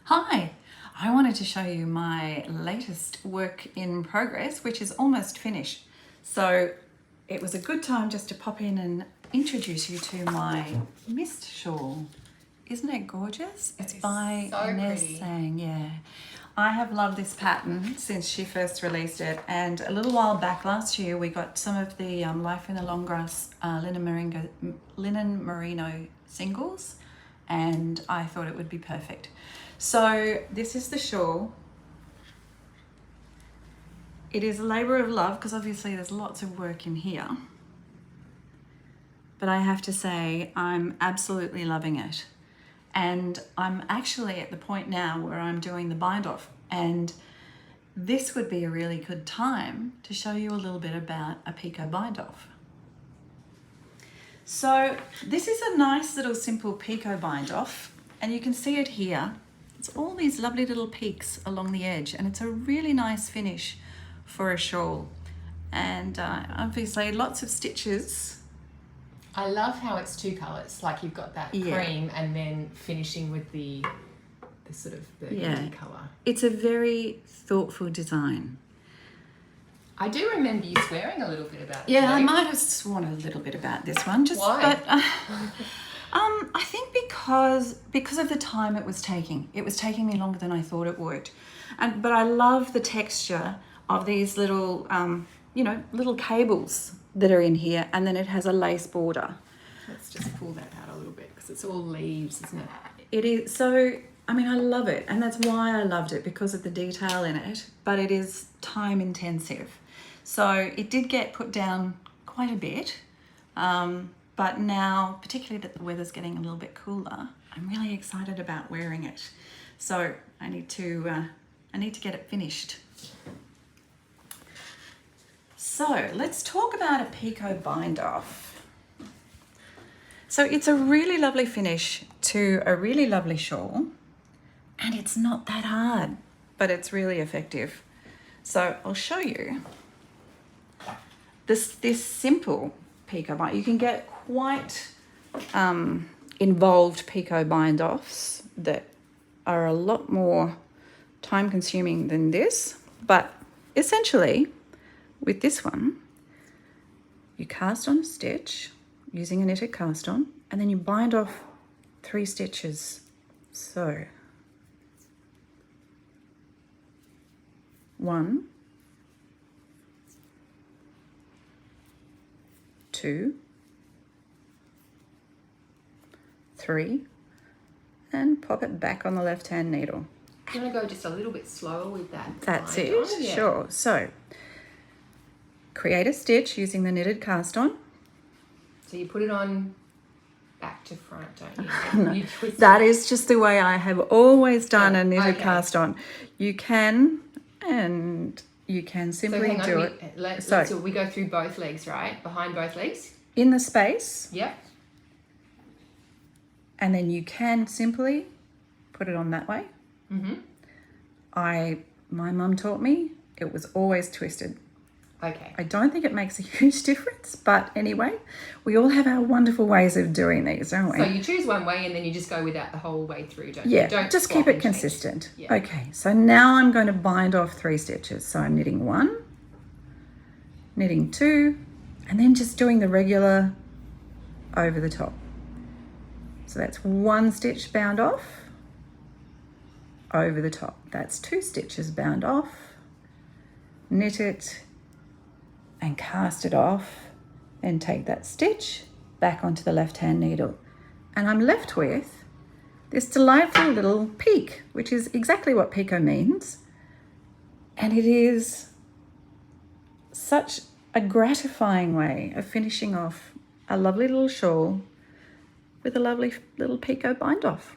Hi, I wanted to show you my latest work in progress, which is almost finished. So it was a good time just to pop in and introduce you to my Mist Shawl. Isn't it gorgeous? It's by so Inese Sang, yeah. I have loved this pattern since she first released it, and a little while back last year we got some of the Life in the Long Grass linen merino singles, and I thought it would be perfect. So this is the shawl. It is a labour of love because obviously there's lots of work in here, but I have to say I'm absolutely loving it. And I'm actually at the point now where I'm doing the bind off, and this would be a really good time to show you a little bit about a Picot bind off. So this is a nice little simple Picot bind off, and you can see it here. It's all these lovely little peaks along the edge, and it's a really nice finish for a shawl. And obviously lots of stitches. I love how it's two colours, like you've got that cream and then finishing with the sort of burgundy colour. It's a very thoughtful design. I do remember you swearing a little bit about it. Yeah, I might have sworn a little bit about this one. Why? But I think because of the time it was taking. It was taking me longer than I thought it would. But I love the texture of these little little cables that are in here, and then it has a lace border. Let's just pull that out a little bit because it's all leaves, isn't it? It is, so I mean, I love it, and that's why I loved it, because of the detail in it, but it is time intensive. So it did get put down quite a bit, but now, particularly that the weather's getting a little bit cooler, I'm really excited about wearing it. So I need to get it finished. So let's talk about a Picot bind off. So it's a really lovely finish to a really lovely shawl, and it's not that hard, but it's really effective. So I'll show you this simple Picot bind. You can get quite involved Picot bind offs that are a lot more time consuming than this, but essentially with this one, you cast on a stitch using a knitted cast on, and then you bind off 3 stitches. So 1, 2, 3, and pop it back on the left-hand needle. You want to go just a little bit slower with that? That's it, yeah. Sure. So create a stitch using the knitted cast on. So you put it on back to front, don't you? No, you twist that it. is just the way I have always done a knitted cast on. You can simply do it. So we go through both legs, right? Behind both legs? In the space. Yep. And then you can simply put it on that way. Mm-hmm. My mum taught me it was always twisted. Okay. I don't think it makes a huge difference, but anyway, we all have our wonderful ways of doing these, don't we? So you choose one way and then you just go with that the whole way through, don't you? Yeah, Don't just keep it consistent. Yeah. Okay, so now I'm going to bind off 3 stitches. So I'm knitting 1, knitting 2, and then just doing the regular over the top. So that's 1 stitch bound off, over the top. That's 2 stitches bound off, knit it, and cast it off, and take that stitch back onto the left-hand needle. And I'm left with this delightful little peak, which is exactly what Picot means. And it is such a gratifying way of finishing off a lovely little shawl with a lovely little Picot bind off.